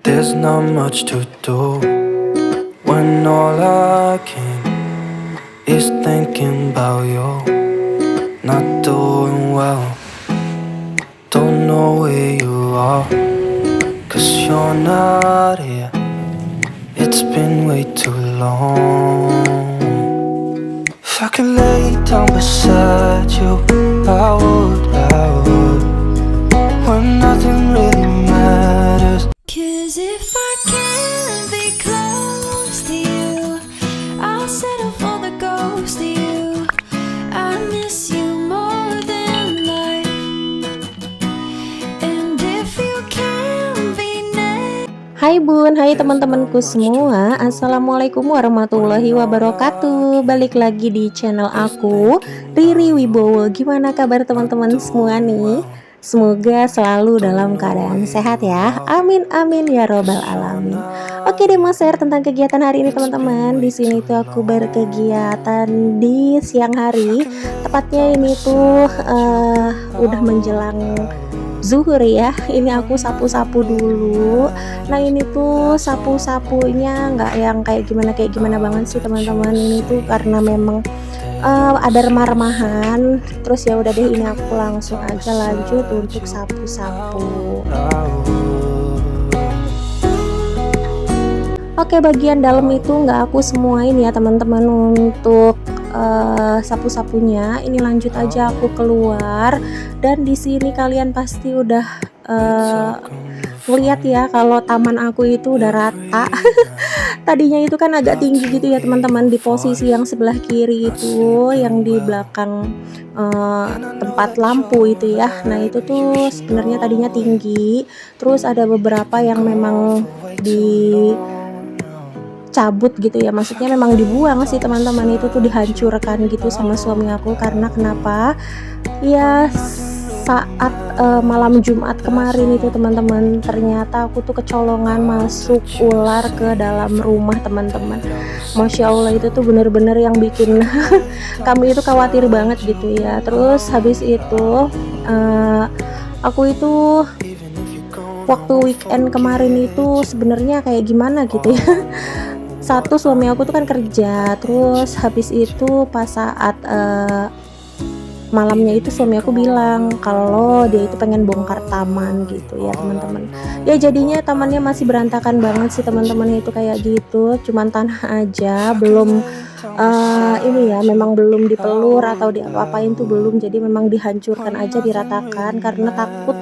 There's not much to do when all I can is thinking about you. Not doing well, don't know where you are, 'cause you're not here. It's been way too long. If I could lay down beside you, I would, when nothing really matters. 'Cause if I can't be close to you, I'll settle for the ghost of you. I miss you more than life. And if you can't be next. Hai Bun, hai teman-temanku semua. Assalamualaikum warahmatullahi wabarakatuh. Balik lagi di channel aku, Riri Wibowo. Gimana kabar teman-teman semua nih? Semoga selalu dalam keadaan sehat ya. Amin amin ya robbal alamin. Oke deh, mau share tentang kegiatan hari ini teman-teman. Di sini tuh aku berkegiatan di siang hari. Tepatnya ini tuh udah menjelang zuhur ya. Ini aku sapu-sapu dulu. Nah ini tuh sapu-sapunya nggak yang kayak gimana banget sih teman-teman. Ini tuh karena memang ada remah-remahan. Terus ya udah deh, ini aku langsung aja lanjut untuk sapu-sapu. Oke, bagian dalam itu nggak aku semuain ya teman-teman untuk sapu-sapunya. Ini lanjut aja aku keluar, dan di sini kalian pasti udah ngeliat ya kalau taman aku itu udah rata. Tadinya itu kan agak tinggi gitu ya teman-teman, di posisi yang sebelah kiri itu, yang di belakang tempat lampu itu ya. Nah itu tuh sebenarnya tadinya tinggi, terus ada beberapa yang memang cabut gitu ya, maksudnya memang dibuang sih teman-teman. Itu tuh dihancurkan gitu sama suami aku. Karena kenapa ya, saat malam Jumat kemarin itu teman-teman, ternyata aku tuh kecolongan masuk ular ke dalam rumah teman-teman. Masya Allah, itu tuh bener-bener yang bikin kami itu khawatir banget gitu ya. Terus habis itu aku itu waktu weekend kemarin itu sebenarnya kayak gimana gitu ya. Satu, suami aku tuh kan kerja, terus habis itu pas saat malamnya itu suami aku bilang kalau dia itu pengen bongkar taman gitu ya teman-teman. Ya jadinya tamannya masih berantakan banget sih teman-teman, itu kayak gitu, cuman tanah aja, belum ini ya, memang belum dipelur atau diapa-apain tuh belum. Jadi memang dihancurkan aja, diratakan karena takut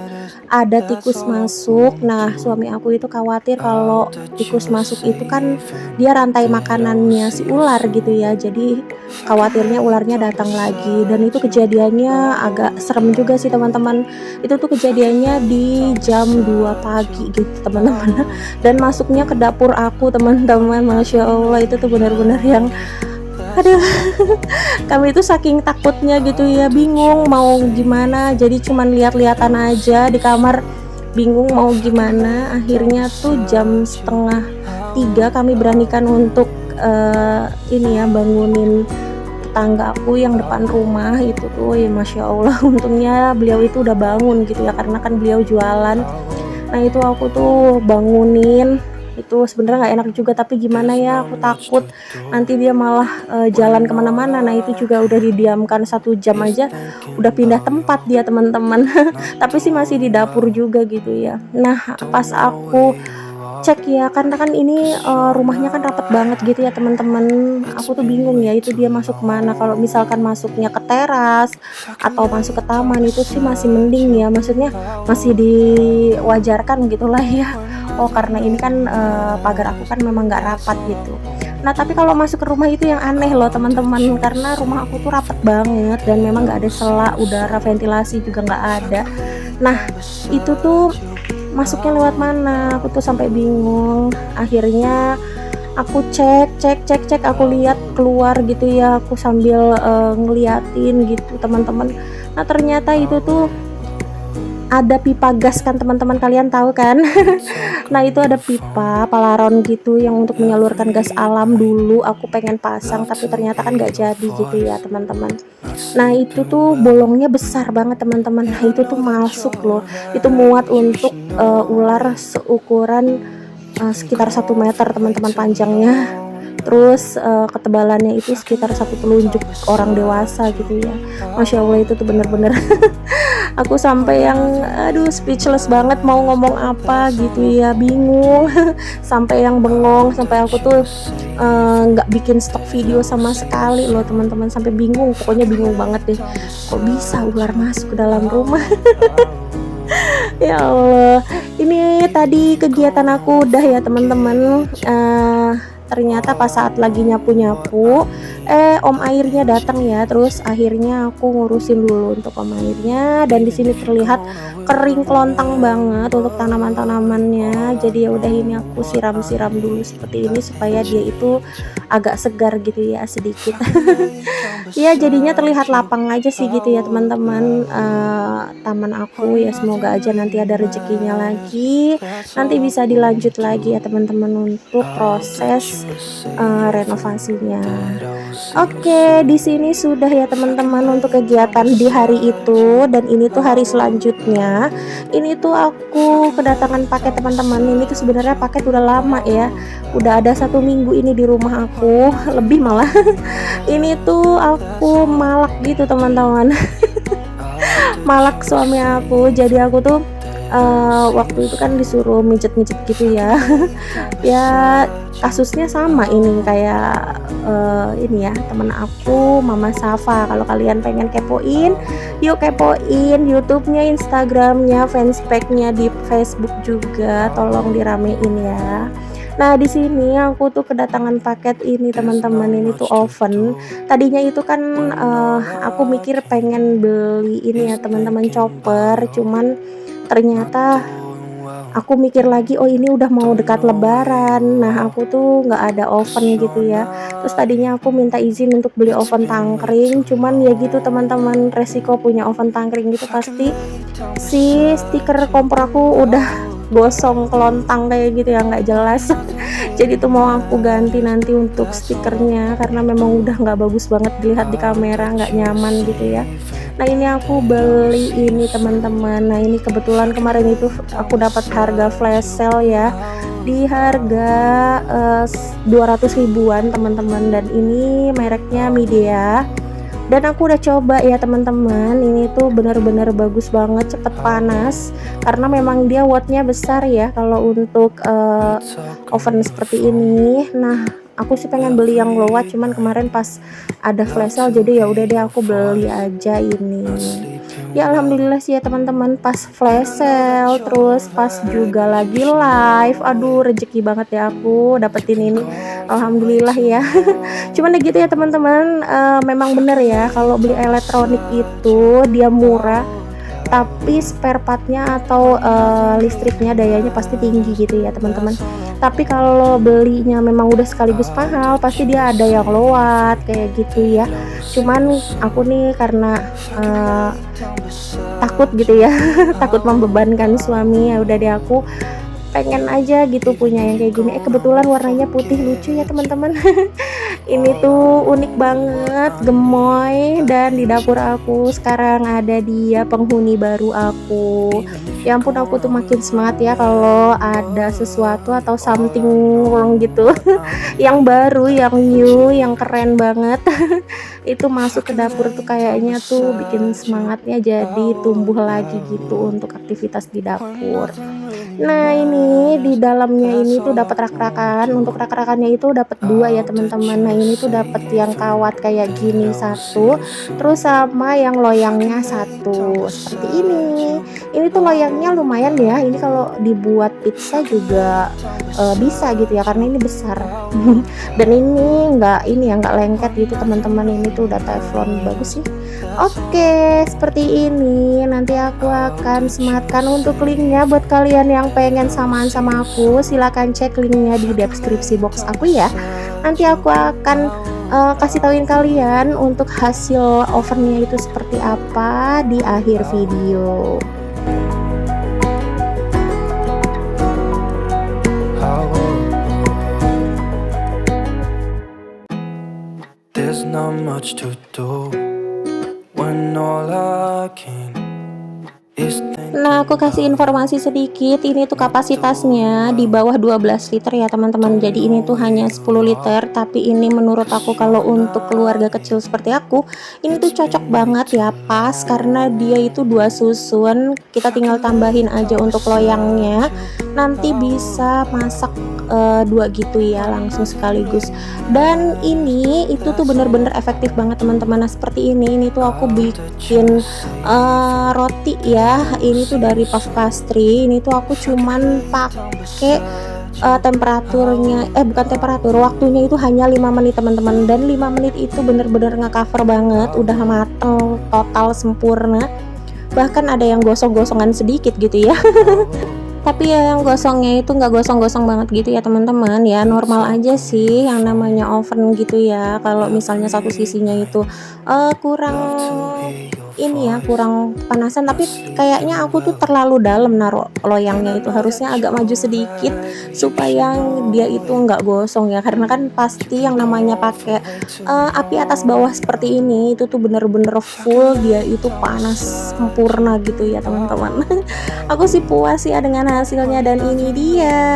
ada tikus masuk. Nah suami aku itu khawatir kalau tikus masuk itu kan dia rantai makanannya si ular gitu ya, jadi khawatirnya ularnya datang lagi. Dan itu kejadiannya agak serem juga sih teman-teman. Itu tuh kejadiannya di jam 2 pagi gitu teman-teman. Dan masuknya ke dapur aku teman-teman. Masya Allah, itu tuh benar-benar yang aduh. Kami itu saking takutnya gitu ya, bingung mau gimana, jadi cuman lihat-lihatan aja di kamar, bingung mau gimana. Akhirnya tuh jam setengah 3 kami beranikan untuk ini ya, bangunin tetangga aku yang depan rumah itu tuh ya. Masya Allah, untungnya beliau itu udah bangun gitu ya, karena kan beliau jualan. Nah itu aku tuh bangunin. Itu sebenarnya nggak enak juga, tapi gimana ya, aku takut nanti dia malah jalan kemana-mana. Nah itu juga udah didiamkan 1 jam aja, udah pindah tempat dia teman-teman. Tapi sih masih di dapur juga gitu ya. Nah pas aku cek ya, karena kan ini rumahnya kan rapat banget gitu ya teman-teman. Aku tuh bingung ya, itu dia masuk kemana. Kalau misalkan masuknya ke teras atau masuk ke taman itu sih masih mending ya, maksudnya masih diwajarkan gitulah ya. Oh karena ini kan pagar aku kan memang nggak rapat gitu. Nah tapi kalau masuk ke rumah itu yang aneh loh teman-teman, karena rumah aku tuh rapat banget dan memang nggak ada sela udara, ventilasi juga nggak ada. Nah itu tuh masuknya lewat mana, aku tuh sampai bingung. Akhirnya aku cek, aku lihat keluar gitu ya, aku sambil ngeliatin gitu teman-teman. Nah ternyata itu tuh ada pipa gas kan teman-teman, kalian tahu kan. Nah itu ada pipa palaron gitu yang untuk menyalurkan gas alam. Dulu aku pengen pasang tapi ternyata kan nggak jadi gitu ya teman-teman. Nah itu tuh bolongnya besar banget teman-teman. Nah itu tuh masuk loh, itu muat untuk ular seukuran sekitar 1 meter teman-teman panjangnya. Terus ketebalannya itu sekitar 1 telunjuk orang dewasa gitu ya. Masya Allah itu tuh bener-bener aku sampai yang aduh speechless banget mau ngomong apa gitu ya, bingung. Sampai yang bengong, sampai aku tuh nggak bikin stok video sama sekali loh teman-teman, sampai bingung, pokoknya bingung banget deh, kok bisa ular masuk ke dalam rumah. Ya Allah, ini tadi kegiatan aku udah ya teman-teman. Ternyata pas saat lagi nyapu-nyapu, om airnya datang ya. Terus akhirnya aku ngurusin dulu untuk om airnya, dan di sini terlihat kering kelontang banget untuk tanaman-tanamannya. Jadi ya udah, ini aku siram-siram dulu seperti ini supaya dia itu agak segar gitu ya sedikit. Ya jadinya terlihat lapang aja sih gitu ya teman-teman, taman aku ya. Semoga aja nanti ada rezekinya lagi, nanti bisa dilanjut lagi ya teman-teman untuk proses renovasinya. Oke, di sini sudah ya teman-teman untuk kegiatan di hari itu, dan ini tuh hari selanjutnya. Ini tuh aku kedatangan paket teman-teman. Ini tuh sebenarnya paket udah lama ya, udah ada 1 minggu ini di rumah aku, lebih malah. Ini tuh aku malak gitu teman-teman. Malak suami aku, jadi aku tuh waktu itu kan disuruh mijet-mijet gitu ya. Ya kasusnya sama ini kayak ini ya temen aku, Mama Safa. Kalau kalian pengen kepoin, yuk kepoin YouTube-nya, Instagram-nya, fanspage-nya di Facebook juga, tolong diramein ya. Nah di sini aku tuh kedatangan paket ini teman-teman. Ini tuh oven. Tadinya itu kan aku mikir pengen beli ini ya teman-teman, chopper. Cuman ternyata aku mikir lagi, oh ini udah mau dekat lebaran. Nah aku tuh nggak ada oven gitu ya. Terus tadinya aku minta izin untuk beli oven tangkring. Cuman ya gitu teman-teman, resiko punya oven tangkring gitu pasti si stiker kompor aku udah gosong kelontang kayak gitu ya, nggak jelas. Jadi tuh mau aku ganti nanti untuk stikernya, karena memang udah nggak bagus banget dilihat di kamera, nggak nyaman gitu ya. Nah ini aku beli ini teman-teman. Nah ini kebetulan kemarin itu aku dapat harga flash sale ya, di harga 200 ribuan teman-teman, dan ini mereknya Midea. Dan aku udah coba ya teman-teman, ini tuh bener-bener bagus banget, cepet panas, karena memang dia wattnya besar ya kalau untuk oven seperti ini. Nah aku sih pengen beli yang low watt, cuman kemarin pas ada flash sale jadi ya udah deh aku beli aja ini. Ya alhamdulillah sih ya teman-teman, pas flash sale terus pas juga lagi live, aduh rezeki banget ya aku dapetin ini, alhamdulillah ya. Cuman ya gitu ya teman-teman, memang bener ya kalau beli elektronik itu dia murah, tapi spare partnya atau listriknya dayanya pasti tinggi gitu ya teman-teman. Tapi kalau belinya memang udah sekaligus mahal, pasti dia ada yang low watt kayak gitu ya. Cuman aku nih karena takut gitu ya, takut membebankan suami, ya udah deh aku pengen aja gitu punya yang kayak gini. Kebetulan warnanya putih, lucu ya teman-teman. Ini tuh unik banget, gemoy, dan di dapur aku sekarang ada dia, penghuni baru aku. Ya ampun, aku tuh makin semangat ya kalau ada sesuatu atau something wrong gitu. Yang baru, yang new, yang keren banget. Itu masuk ke dapur tuh kayaknya tuh bikin semangatnya jadi tumbuh lagi gitu untuk aktivitas di dapur. Nah ini di dalamnya ini tuh dapat rak-rakan. Untuk rak-rakannya itu dapat 2 ya teman-teman. Nah ini tuh dapat yang kawat kayak gini 1, terus sama yang loyangnya 1 seperti ini. Ini tuh loyangnya lumayan ya. Ini kalau dibuat pizza juga bisa gitu ya, karena ini besar. Dan ini nggak lengket gitu teman-teman. Ini tuh udah teflon, bagus sih. Oke, seperti ini. Nanti aku akan sematkan untuk linknya buat kalian yang pengen samaan sama aku. Silahkan cek linknya di deskripsi box aku ya. Nanti aku akan kasih tauin kalian untuk hasil ovennya itu seperti apa di akhir video. There's not much to do when all I can is Nah, aku kasih informasi sedikit, ini tuh kapasitasnya di bawah 12 liter ya teman-teman. Jadi ini tuh hanya 10 liter, tapi ini menurut aku kalau untuk keluarga kecil seperti aku, ini tuh cocok banget ya, pas karena dia itu 2 susun. Kita tinggal tambahin aja untuk loyangnya. Nanti bisa masak 2 gitu ya, langsung sekaligus. Dan ini itu tuh bener-bener efektif banget teman-teman. Nah, seperti ini tuh aku bikin roti ya, ini tuh dari Puff Pastry. Ini tuh aku cuman pakai temperaturnya, bukan temperatur, waktunya itu hanya 5 menit teman-teman, dan 5 menit itu bener-bener nge-cover banget, udah mateng total sempurna, bahkan ada yang gosong-gosongan sedikit gitu ya. Tapi ya yang gosongnya itu nggak gosong-gosong banget gitu ya teman-teman ya, normal aja sih yang namanya oven gitu ya. Kalau misalnya satu sisinya itu kurang ini ya, kurang panasan, tapi kayaknya aku tuh terlalu dalam naruh loyangnya, itu harusnya agak maju sedikit supaya dia itu nggak gosong ya, karena kan pasti yang namanya pakai api atas bawah seperti ini itu tuh bener-bener full, dia itu panas sempurna gitu ya teman-teman. Aku sih puas ya dengan hasilnya, dan ini dia.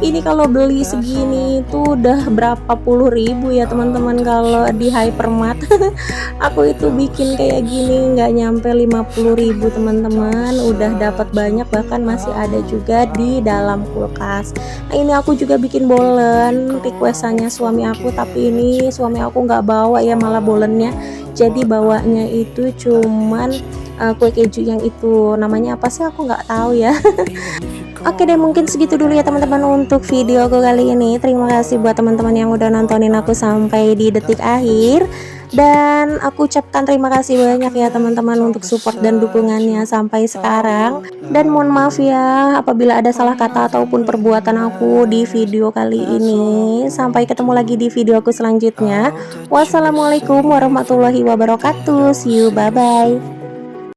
Ini kalau beli segini tuh udah berapa puluh ribu ya teman-teman kalau di hypermart. Aku itu bikin kayak gini nggak nyampe 50.000 teman-teman, udah dapat banyak, bahkan masih ada juga di dalam kulkas. Nah, ini aku juga bikin bolen requestannya suami aku, tapi ini suami aku nggak bawa ya, malah bolennya. Jadi bawanya itu cuman kue keju yang itu namanya apa sih aku nggak tahu ya. Oke deh, mungkin segitu dulu ya teman-teman untuk video aku kali ini. Terima kasih buat teman-teman yang udah nontonin aku sampai di detik akhir, dan aku ucapkan terima kasih banyak ya teman-teman untuk support dan dukungannya sampai sekarang. Dan mohon maaf ya apabila ada salah kata ataupun perbuatan aku di video kali ini. Sampai ketemu lagi di video aku selanjutnya. Wassalamualaikum warahmatullahi wabarakatuh. See you, bye bye.